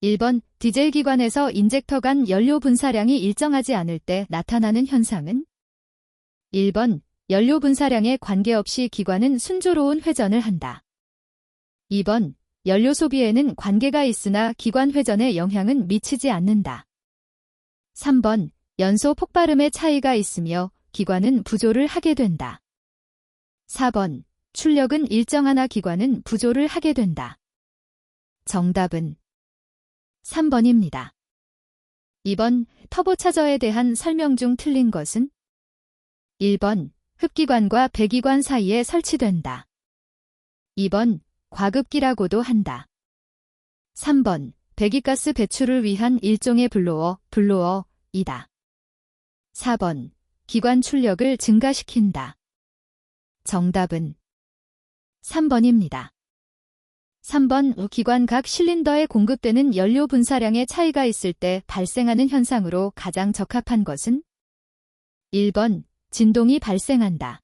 1번 디젤 기관에서 인젝터 간 연료 분사량이 일정하지 않을 때 나타나는 현상은? 1번 연료 분사량에 관계없이 기관은 순조로운 회전을 한다. 2번 연료 소비에는 관계가 있으나 기관 회전에 영향은 미치지 않는다. 3번 연소 폭발음의 차이가 있으며 기관은 부조를 하게 된다. 4번 출력은 일정하나 기관은 부조를 하게 된다. 정답은 3번입니다. 2번 터보차저에 대한 설명 중 틀린 것은? 1번 흡기관과 배기관 사이에 설치된다. 2번 과급기라고도 한다. 3번 배기가스 배출을 위한 일종의 블로어이다. 4번 기관 출력을 증가시킨다. 정답은 3번입니다. 3번 기관 각 실린더에 공급되는 연료 분사량의 차이가 있을 때 발생하는 현상으로 가장 적합한 것은? 1번 진동이 발생한다.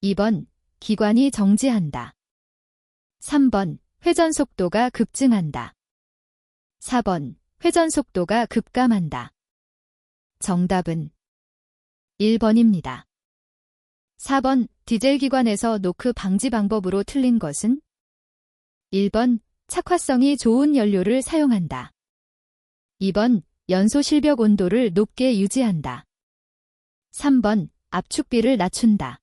2번 기관이 정지한다. 3번 회전 속도가 급증한다. 4번 회전 속도가 급감한다. 정답은 1번입니다. 4번 디젤 기관에서 노크 방지 방법으로 틀린 것은? 1번 착화성이 좋은 연료를 사용한다. 2번 연소 실벽 온도를 높게 유지한다. 3번 압축비를 낮춘다.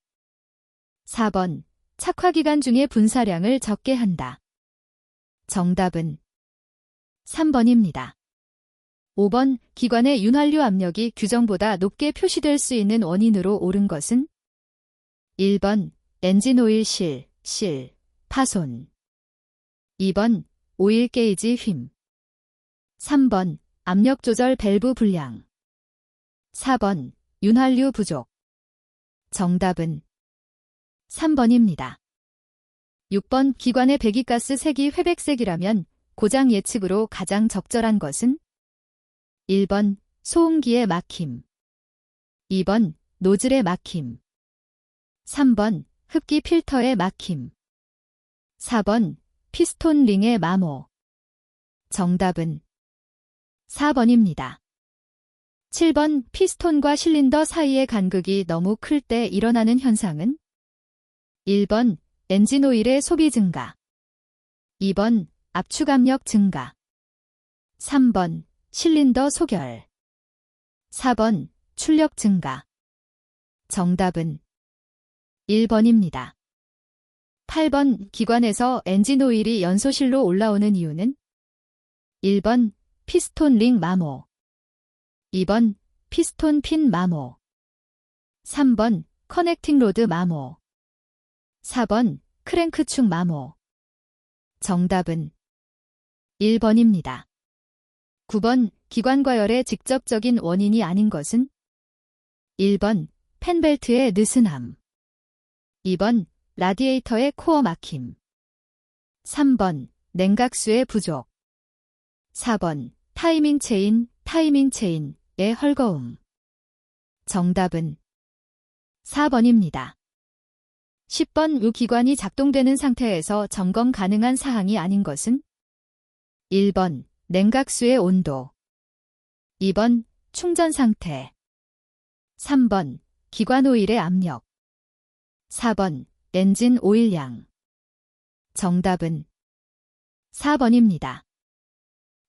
4번 착화기간 중의 분사량을 적게 한다. 정답은 3번입니다. 5번 기관의 윤활유 압력이 규정보다 높게 표시될 수 있는 원인으로 옳은 것은? 1번 엔진오일 실, 파손. 2번 오일 게이지 휨. 3번 압력 조절 밸브 불량. 4번 윤활유 부족. 정답은 3번입니다. 6번 기관의 배기가스 색이 회백색이라면 고장 예측으로 가장 적절한 것은? 1번 소음기의 막힘. 2번 노즐의 막힘. 3번 흡기 필터의 막힘. 4번 피스톤 링의 마모. 정답은 4번입니다. 7번 피스톤과 실린더 사이의 간극이 너무 클 때 일어나는 현상은? 1번 엔진오일의 소비 증가. 2번 압축압력 증가. 3번 실린더 소결. 4번 출력 증가. 정답은 1번입니다. 8번 기관에서 엔진오일이 연소실로 올라오는 이유는? 1번 피스톤 링 마모. 2번 피스톤 핀 마모. 3번 커넥팅 로드 마모. 4번 크랭크축 마모. 정답은 1번입니다. 9번 기관과열의 직접적인 원인이 아닌 것은? 1번 팬벨트의 느슨함. 2번 라디에이터의 코어 막힘. 3번 냉각수의 부족. 4번 타이밍 체인의 헐거움. 정답은 4번입니다. 10번 우 기관이 작동되는 상태에서 점검 가능한 사항이 아닌 것은? 1번 냉각수의 온도. 2번 충전 상태. 3번 기관 오일의 압력. 4번 엔진 오일량. 정답은 4번입니다.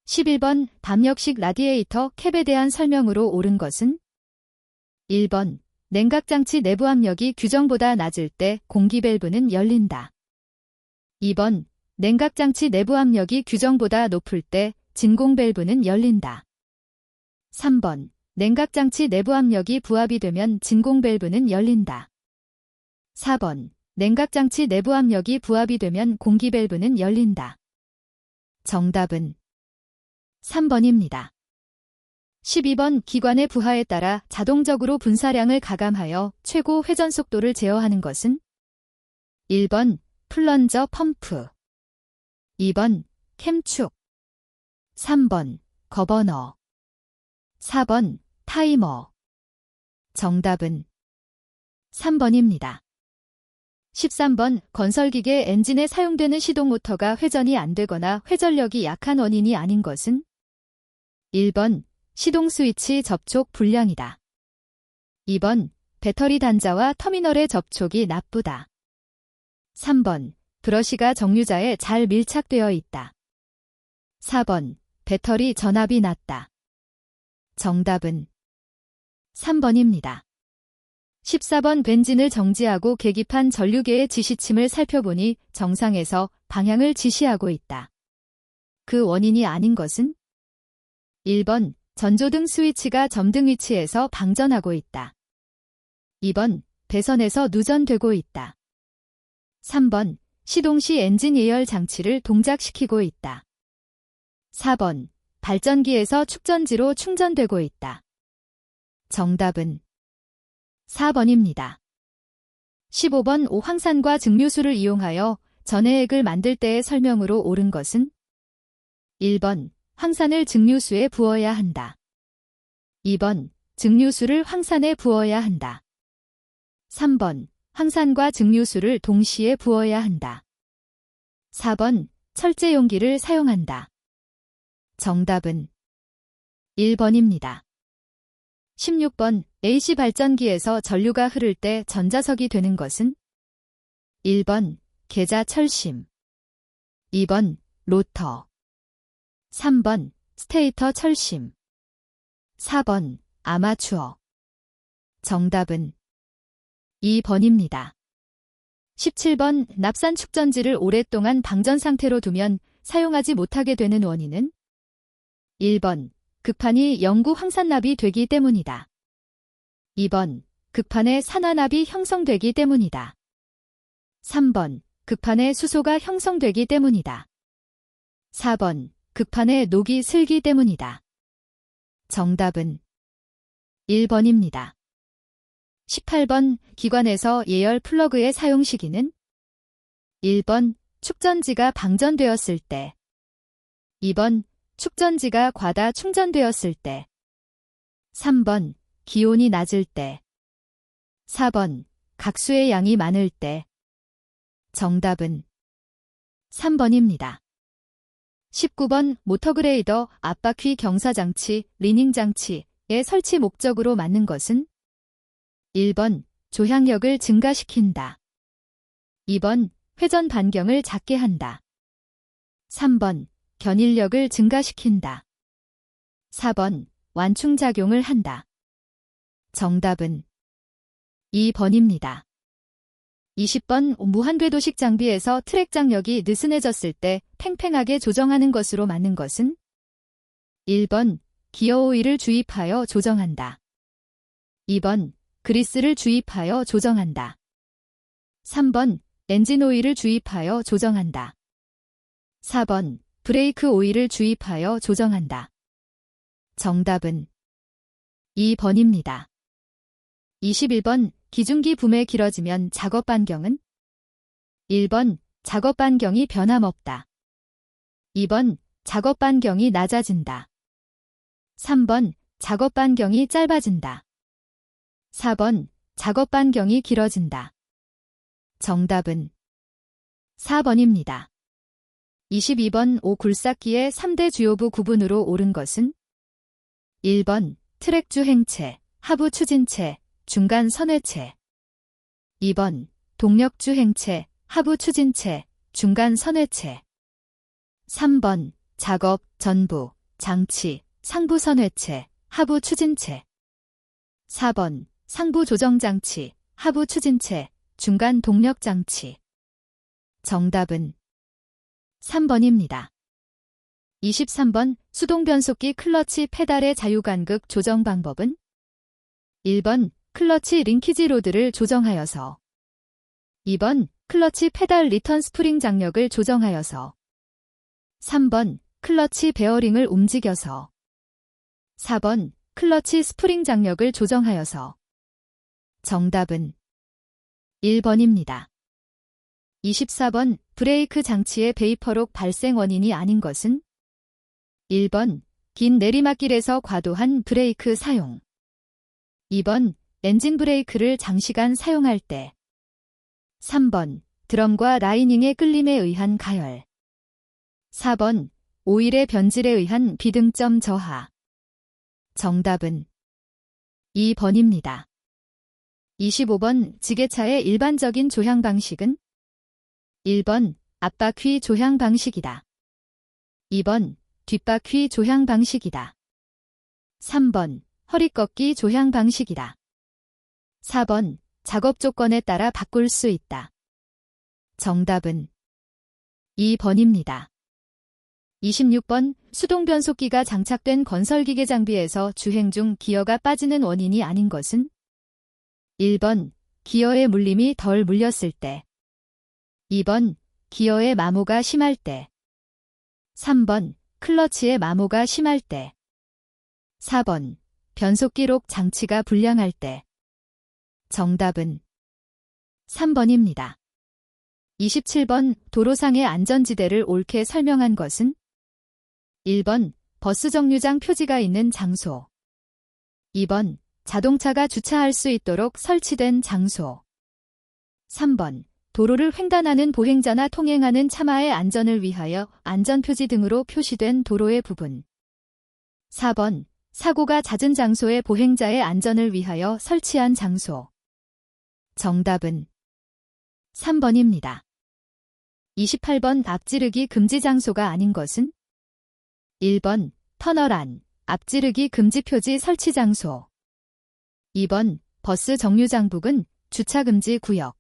11번 담력식 라디에이터 캡에 대한 설명으로 옳은 것은? 1번 냉각장치 내부 압력이 규정보다 낮을 때 공기 밸브는 열린다. 2번 냉각장치 내부 압력이 규정보다 높을 때 진공 밸브는 열린다. 3번 냉각장치 내부 압력이 부합이 되면 진공 밸브는 열린다. 4번 냉각장치 내부 압력이 부합이 되면 공기 밸브는 열린다. 정답은 3번입니다. 12번 기관의 부하에 따라 자동적으로 분사량을 가감하여 최고 회전 속도를 제어하는 것은? 1번 플런저 펌프. 2번 캠축. 3번 거버너. 4번 타이머. 정답은 3번입니다. 13번 건설기계 엔진에 사용되는 시동 모터가 회전이 안 되거나 회전력이 약한 원인이 아닌 것은 1번 시동 스위치 접촉 불량이다. 2번 배터리 단자와 터미널의 접촉이 나쁘다. 3번 브러쉬가 정류자에 잘 밀착되어 있다. 4번 배터리 전압이 낮다. 정답은 3번입니다. 14번 벤진을 정지하고 계기판 전류계의 지시침을 살펴보니 정상에서 방향을 지시하고 있다. 그 원인이 아닌 것은 1번 전조등 스위치가 점등 위치에서 방전하고 있다. 2번 배선에서 누전되고 있다. 3번 시동 시 엔진 예열 장치를 동작시키고 있다. 4번 발전기에서 축전지로 충전되고 있다. 정답은 4번입니다. 15번 오황산과 증류수를 이용하여 전해액을 만들 때의 설명으로 옳은 것은 1번 황산을 증류수에 부어야 한다. 2번 증류수를 황산에 부어야 한다. 3번 황산과 증류수를 동시에 부어야 한다. 4번 철제 용기를 사용한다. 정답은 1번입니다. 16번 AC 발전기에서 전류가 흐를 때 전자석이 되는 것은 1번 계자 철심, 2번 로터, 3번 스테이터 철심, 4번 아마추어. 정답은 2번입니다. 17번 납산 축전지를 오랫동안 방전 상태로 두면 사용하지 못하게 되는 원인은 1번 극판이 영구 황산납이 되기 때문이다. 2번 극판에 산화납이 형성되기 때문이다. 3번 극판에 수소가 형성되기 때문이다. 4번 극판에 녹이 슬기 때문이다. 정답은 1번입니다. 18번 기관에서 예열 플러그의 사용 시기는 1번 축전지가 방전되었을 때, 2번 축전지가 과다 충전되었을 때, 3번 기온이 낮을 때, 4번 각수의 양이 많을 때. 정답은 3번입니다. 19번 모터그레이더 앞바퀴 경사장치, 리닝장치의 설치 목적으로 맞는 것은 1번 조향력을 증가시킨다. 2번 회전 반경을 작게 한다. 3번 견인력을 증가시킨다. 4번 완충작용을 한다. 정답은 2번입니다. 20번 무한궤도식 장비에서 트랙 장력이 느슨해졌을 때 팽팽하게 조정하는 것으로 맞는 것은 1번 기어 오일을 주입하여 조정한다. 2번 그리스를 주입하여 조정한다. 3번 엔진 오일을 주입하여 조정한다. 4번 브레이크 오일을 주입하여 조정한다. 정답은 2번입니다. 21번 기중기 붐에 길어지면 작업 반경은 1번 작업 반경이 변함없다. 2번 작업 반경이 낮아진다. 3번 작업 반경이 짧아진다. 4번 작업 반경이 길어진다. 정답은 4번입니다. 22번 오굴삭기의 3대 주요부 구분으로 옳은 것은 1번 트랙 주행체, 하부 추진체, 중간 선회체. 2번 동력 주행체, 하부 추진체, 중간 선회체. 3번 작업, 전부, 장치, 상부 선회체, 하부 추진체. 4번 상부 조정장치, 하부 추진체, 중간 동력장치. 정답은 3번입니다. 23번 수동 변속기 클러치 페달의 자유간극 조정 방법은 1번 클러치 링키지 로드를 조정하여서, 2번 클러치 페달 리턴 스프링 장력을 조정하여서, 3번 클러치 베어링을 움직여서, 4번 클러치 스프링 장력을 조정하여서. 정답은 1번입니다. 24번 브레이크 장치의 베이퍼록 발생 원인이 아닌 것은 1번 긴 내리막길에서 과도한 브레이크 사용, 2번 엔진 브레이크를 장시간 사용할 때, 3번 드럼과 라이닝의 끌림에 의한 가열. 4번 오일의 변질에 의한 비등점 저하. 정답은 2번입니다. 25번 지게차의 일반적인 조향 방식은 1번 앞바퀴 조향 방식이다. 2번 뒷바퀴 조향 방식이다. 3번 허리 꺾기 조향 방식이다. 4번 작업 조건에 따라 바꿀 수 있다. 정답은 2번입니다. 26번 수동 변속기가 장착된 건설기계 장비에서 주행 중 기어가 빠지는 원인이 아닌 것은 1번 기어의 물림이 덜 물렸을 때. 2번 기어의 마모가 심할 때. 3번 클러치의 마모가 심할 때. 4번 변속기 록 장치가 불량할 때. 정답은 3번입니다. 27번 도로상의 안전지대를 옳게 설명한 것은 1번 버스 정류장 표지가 있는 장소. 2번 자동차가 주차할 수 있도록 설치된 장소. 3번 도로를 횡단하는 보행자나 통행하는 차마의 안전을 위하여 안전표지 등으로 표시된 도로의 부분. 4번 사고가 잦은 장소의 보행자의 안전을 위하여 설치한 장소. 정답은 3번입니다. 28번 앞지르기 금지 장소가 아닌 것은 1번 터널 안 앞지르기 금지 표지 설치 장소. 2번 버스 정류장 부근 주차 금지 구역.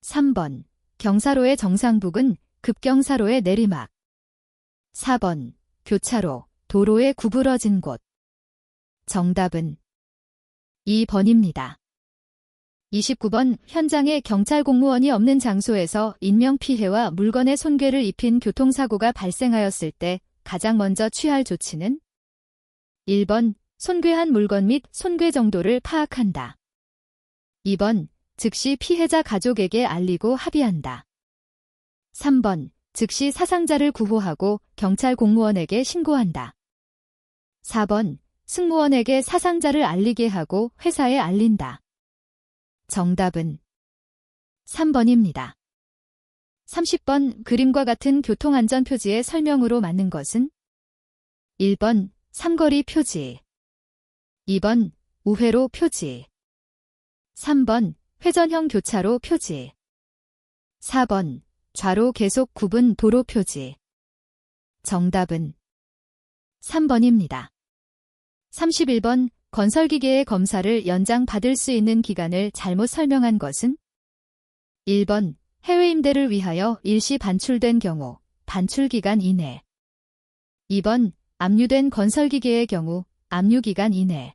3번 경사로의 정상 부근 급경사로의 내리막. 4번 교차로 도로의 구부러진 곳. 정답은 2번입니다. 29번 현장에 경찰 공무원이 없는 장소에서 인명피해와 물건의 손괴를 입힌 교통사고가 발생하였을 때 가장 먼저 취할 조치는 1번 손괴한 물건 및 손괴 정도를 파악한다. 2번 즉시 피해자 가족에게 알리고 합의한다. 3번 즉시 사상자를 구호하고 경찰 공무원에게 신고한다. 4번 승무원에게 사상자를 알리게 하고 회사에 알린다. 정답은 3번입니다. 30번 그림과 같은 교통안전 표지의 설명으로 맞는 것은 1번 삼거리 표지. 2번 우회로 표지. 3번 회전형 교차로 표지. 4번 좌로 계속 구분 도로 표지. 정답은 3번입니다. 31번 건설기계의 검사를 연장받을 수 있는 기간을 잘못 설명한 것은 1번 해외 임대를 위하여 일시 반출된 경우 반출기간 이내. 2번 압류된 건설기계의 경우 압류기간 이내.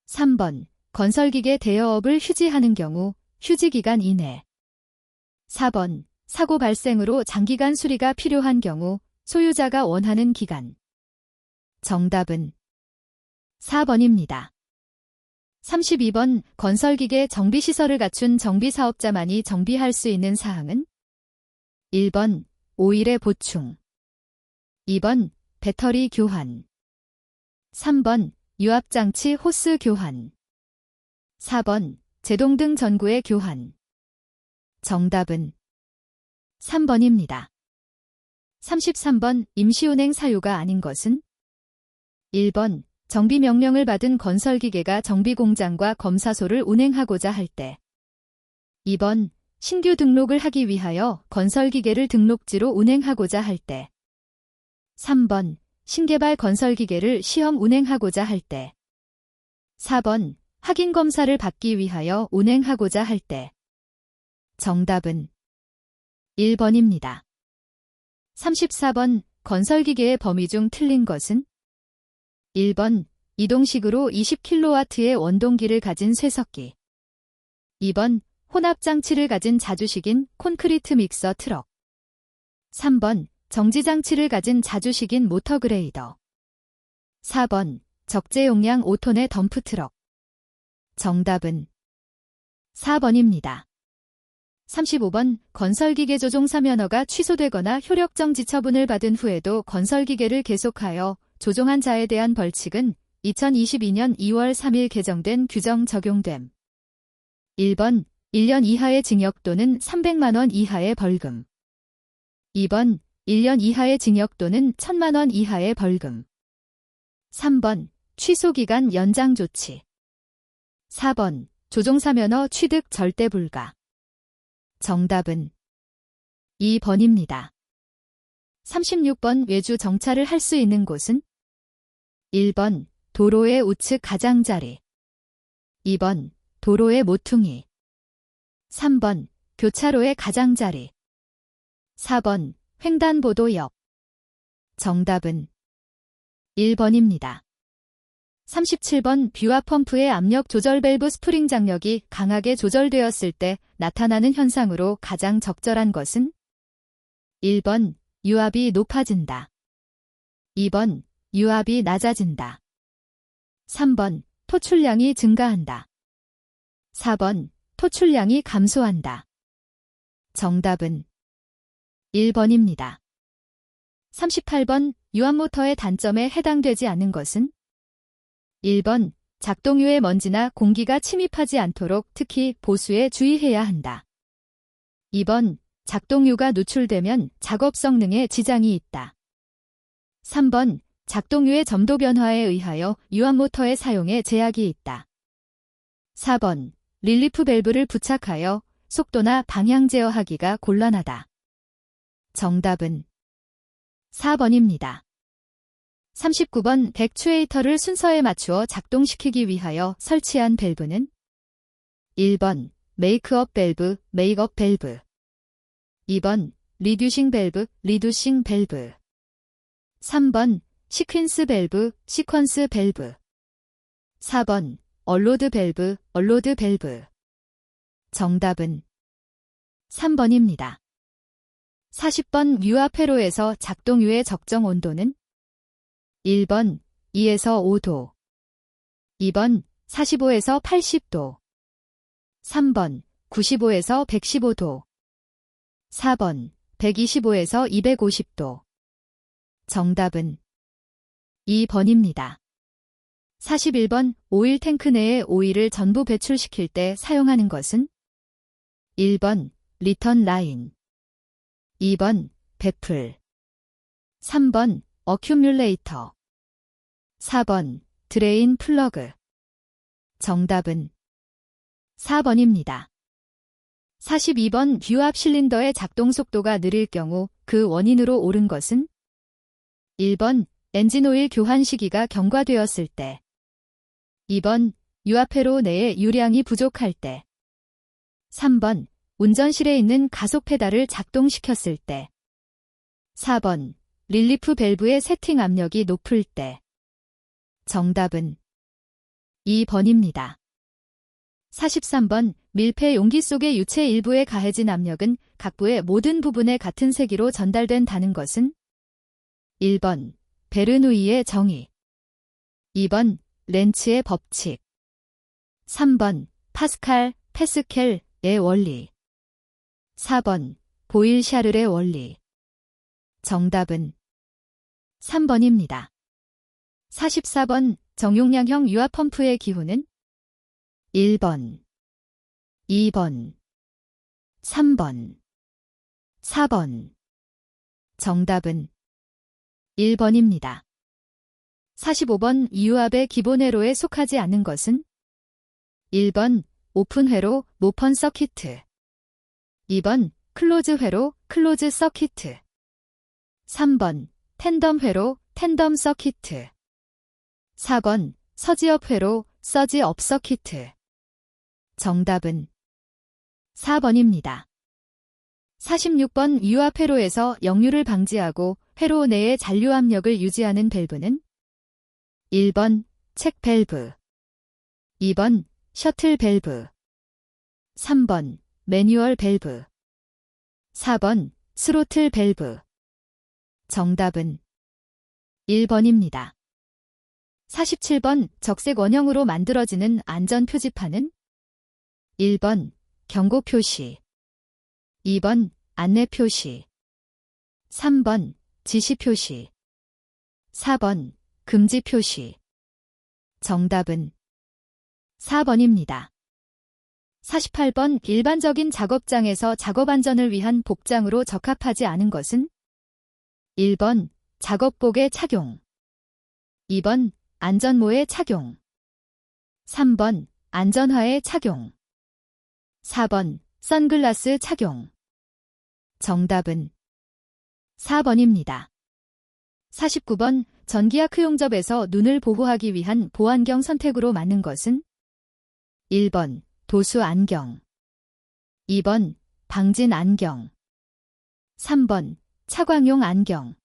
3번 건설기계 대여업을 휴지하는 경우 휴지기간 이내. 4번 사고 발생으로 장기간 수리가 필요한 경우 소유자가 원하는 기간. 정답은 4번입니다. 32번 건설기계 정비시설을 갖춘 정비사업자만이 정비할 수 있는 사항은 1번 오일의 보충. 2번 배터리 교환. 3번 유압장치 호스 교환. 4번 제동등 전구의 교환. 정답은 3번입니다. 33번 임시운행 사유가 아닌 것은 1번 정비명령을 받은 건설기계가 정비공장과 검사소를 운행하고자 할 때. 2번 신규 등록을 하기 위하여 건설기계를 등록지로 운행하고자 할 때. 3번 신개발 건설기계를 시험 운행하고자 할 때. 4번 확인검사를 받기 위하여 운행하고자 할 때. 정답은 1번입니다. 34번 건설기계의 범위 중 틀린 것은 1번 이동식으로 20kW의 원동기를 가진 쇠석기. 2번 혼합장치를 가진 자주식인 콘크리트 믹서 트럭. 3번 정지장치를 가진 자주식인 모터그레이더. 4번 적재용량 5톤의 덤프트럭. 정답은 4번입니다. 35번 건설기계 조종사 면허가 취소되거나 효력정지 처분을 받은 후에도 건설기계를 계속하여 조종한 자에 대한 벌칙은 2022년 2월 3일 개정된 규정 적용됨. 1번 1년 이하의 징역 또는 300만 원 이하의 벌금. 2번 1년 이하의 징역 또는 1000만 원 이하의 벌금. 3번 취소기간 연장 조치. 4번 조종사면허 취득 절대 불가. 정답은 2번입니다. 36번 외주 정차를 할 수 있는 곳은 1번 도로의 우측 가장자리. 2번 도로의 모퉁이. 3번 교차로의 가장자리. 4번 횡단보도역. 정답은 1번입니다. 37번 뷰와 펌프의 압력 조절 밸브 스프링 장력이 강하게 조절되었을 때 나타나는 현상으로 가장 적절한 것은 1번 유압이 높아진다. 2번 유압이 낮아진다. 3번 토출량이 증가한다. 4번 토출량이 감소한다. 정답은 1번입니다. 38번 유압모터의 단점에 해당되지 않는 것은 1번 작동유에 먼지나 공기가 침입하지 않도록 특히 보수에 주의해야 한다. 2번 작동유가 누출되면 작업 성능에 지장이 있다. 3번 작동유의 점도 변화에 의하여 유압모터의 사용에 제약이 있다. 4번 릴리프 밸브를 부착하여 속도나 방향 제어하기가 곤란하다. 정답은 4번입니다. 39번 덱추에이터를 순서에 맞추어 작동시키기 위하여 설치한 밸브는 1번 메이크업 밸브, 메이크업 밸브. 2번 리듀싱 밸브, 리듀싱 밸브. 3번 시퀀스 밸브, 시퀀스 밸브. 4번 얼로드 밸브, 얼로드 밸브. 정답은 3번입니다. 40번 유압 회로에서 작동유의 적정 온도는 1번 2에서 5도. 2번 45에서 80도. 3번 95에서 115도. 4번 125에서 250도. 정답은 2번입니다. 41번 오일 탱크 내에 오일을 전부 배출시킬 때 사용하는 것은 1번 리턴 라인. 2번 배풀. 3번 어큐뮬레이터. 4번 드레인 플러그. 정답은 4번입니다. 42번 유압 실린더의 작동 속도가 느릴 경우 그 원인으로 옳은 것은 1번 엔진오일 교환 시기가 경과되었을 때. 2번 유압회로 내에 유량이 부족할 때. 3번 운전실에 있는 가속 페달을 작동시켰을 때. 4번 릴리프 밸브의 세팅 압력이 높을 때. 정답은 2번입니다. 43번 밀폐 용기 속의 유체 일부에 가해진 압력은 각부의 모든 부분에 같은 세기로 전달된다는 것은 1번 베르누이의 정의. 2번 렌츠의 법칙. 3번 파스칼, 패스켈의 원리. 4번 보일-샤를의 원리. 정답은 3번입니다. 44번 정용량형 유압펌프의 기호는 1번, 2번, 3번, 4번. 정답은 1번입니다. 45번 유압의 기본 회로에 속하지 않는 것은 1번 오픈 회로, 오픈 서키트. 2번 클로즈 회로, 클로즈 서키트. 3번 텐덤 회로, 텐덤 서키트. 4번 서지업 회로, 서지업 서키트. 정답은 4번입니다. 46번 유압 회로에서 역류를 방지하고 회로 내의 잔류 압력을 유지하는 밸브는 1번 책 밸브. 2번 셔틀 밸브. 3번 매뉴얼 밸브. 4번 스로틀 밸브. 정답은 1번입니다. 47번 적색 원형으로 만들어지는 안전 표지판은 1번 경고 표시. 2번 안내 표시. 3번 지시 표시. 4번 금지 표시. 정답은 4번입니다. 48번 일반적인 작업장에서 작업 안전을 위한 복장으로 적합하지 않은 것은? 1번 작업복의 착용, 2번 안전모의 착용, 3번 안전화의 착용, 4번 선글라스 착용. 정답은 4번입니다. 49번 전기약 후용접에서 눈을 보호하기 위한 보안경 선택으로 맞는 것은? 1번 도수 안경, 2번 방진 안경, 3번 차광용 안경,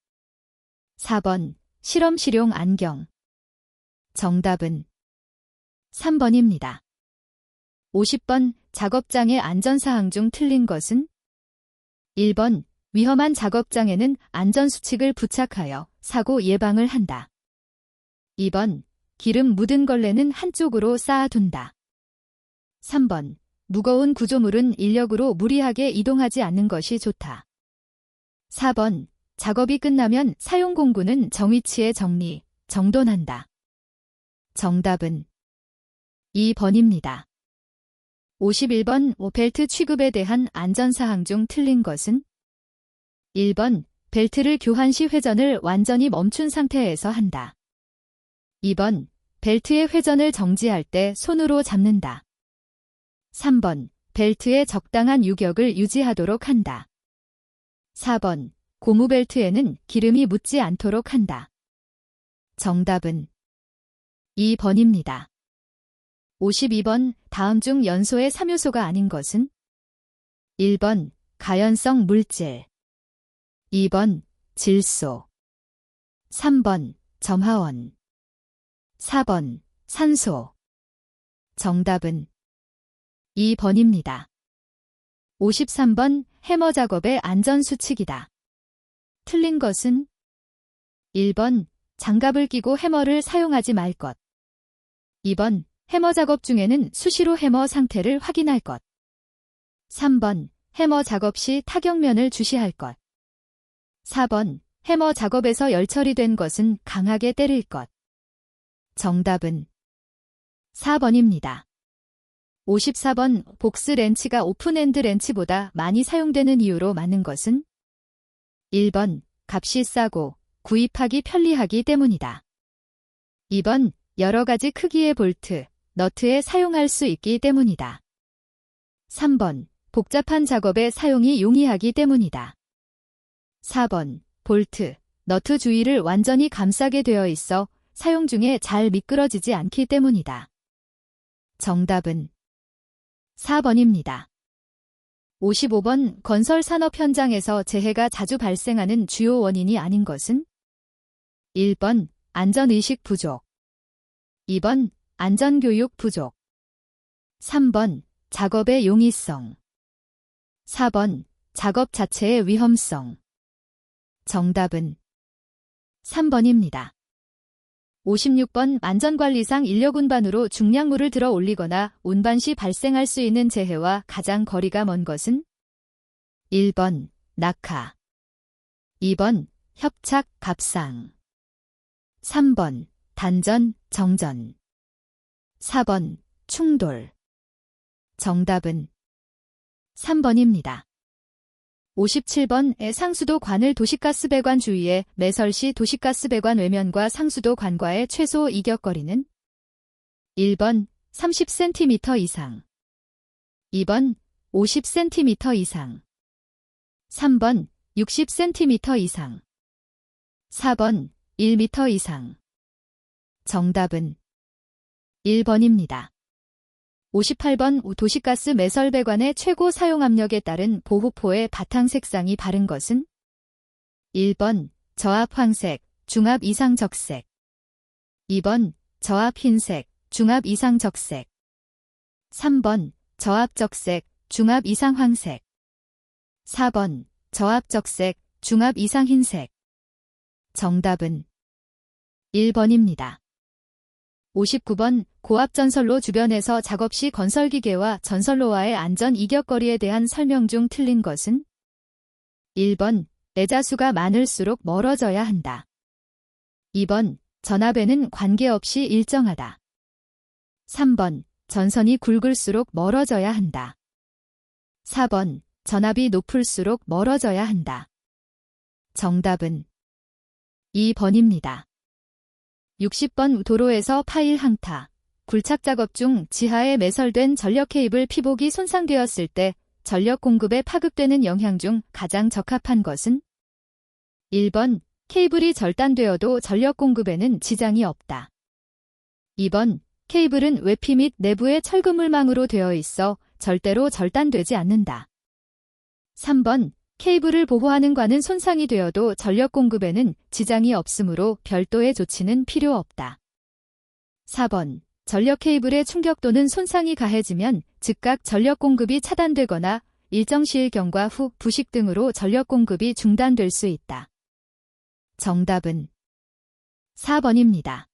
4번 실험실용 안경. 정답은 3번입니다. 50번 작업장의 안전사항 중 틀린 것은? 1번 위험한 작업장에는 안전수칙을 부착하여 사고 예방을 한다. 2번 기름 묻은 걸레는 한쪽으로 쌓아둔다. 3번 무거운 구조물은 인력으로 무리하게 이동하지 않는 것이 좋다. 4번 작업이 끝나면 사용 공구는 정위치에 정리, 정돈한다. 정답은 2번입니다. 51번 벨트 취급에 대한 안전사항 중 틀린 것은? 1번 벨트를 교환 시 회전을 완전히 멈춘 상태에서 한다. 2번 벨트의 회전을 정지할 때 손으로 잡는다. 3번 벨트의 적당한 유격을 유지하도록 한다. 4번 고무벨트에는 기름이 묻지 않도록 한다. 정답은 2번입니다. 52번 다음 중 연소의 3요소가 아닌 것은? 1번 가연성 물질, 2번 질소, 3번 점화원, 4번 산소. 정답은 2번입니다. 53번 해머 작업의 안전수칙이다. 틀린 것은? 1번 장갑을 끼고 해머를 사용하지 말 것, 2번 해머 작업 중에는 수시로 해머 상태를 확인할 것, 3번 해머 작업 시 타격면을 주시할 것, 4번 해머 작업에서 열 처리된 것은 강하게 때릴 것. 정답은 4번입니다. 54번 복스 렌치가 오픈엔드 렌치보다 많이 사용되는 이유로 맞는 것은? 1번 값이 싸고 구입하기 편리하기 때문이다. 2번 여러 가지 크기의 볼트, 너트에 사용할 수 있기 때문이다. 3번 복잡한 작업에 사용이 용이하기 때문이다. 4번 볼트, 너트 주위를 완전히 감싸게 되어 있어 사용 중에 잘 미끄러지지 않기 때문이다. 정답은 4번입니다. 55번 건설 산업 현장에서 재해가 자주 발생하는 주요 원인이 아닌 것은? 1번 안전의식 부족, 2번 안전교육 부족, 3번 작업의 용이성, 4번 작업 자체의 위험성. 정답은 3번입니다. 56번 안전관리상 인력 운반으로 중량물을 들어 올리거나 운반 시 발생할 수 있는 재해와 가장 거리가 먼 것은? 1번 낙하, 2번 협착 갑상, 3번 단전 정전, 4번 충돌. 정답은 3번입니다. 57번의 상수도 관을 도시가스 배관 주위에 매설 시 도시가스 배관 외면과 상수도 관과의 최소 이격거리는? 1번 30cm 이상, 2번 50cm 이상, 3번 60cm 이상, 4번 1m 이상. 정답은 1번입니다. 58번 도시가스 매설 배관의 최고 사용 압력에 따른 보호포의 바탕 색상이 바른 것은? 1번 저압 황색, 중압 이상 적색, 2번 저압 흰색, 중압 이상 적색, 3번 저압 적색, 중압 이상 황색, 4번 저압 적색, 중압 이상 흰색. 정답은 1번입니다. 59번 고압 전선로 주변에서 작업 시 건설기계와 전선로와의 안전 이격거리에 대한 설명 중 틀린 것은? 1번 내자수가 많을수록 멀어져야 한다. 2번 전압에는 관계없이 일정하다. 3번 전선이 굵을수록 멀어져야 한다. 4번. 전압이 높을수록 멀어져야 한다. 정답은 2번입니다. 60번 도로에서 파일 항타. 굴착 작업 중 지하에 매설된 전력 케이블 피복이 손상되었을 때 전력 공급에 파급되는 영향 중 가장 적합한 것은? 1번. 케이블이 절단되어도 전력 공급에는 지장이 없다. 2번. 케이블은 외피 및 내부에 철근물망으로 되어 있어 절대로 절단되지 않는다. 3번. 케이블을 보호하는 관은 손상이 되어도 전력 공급에는 지장이 없으므로 별도의 조치는 필요 없다. 4번. 전력 케이블의 충격 또는 손상이 가해지면 즉각 전력 공급이 차단되거나 일정 시일 경과 후 부식 등으로 전력 공급이 중단될 수 있다. 정답은 4번입니다.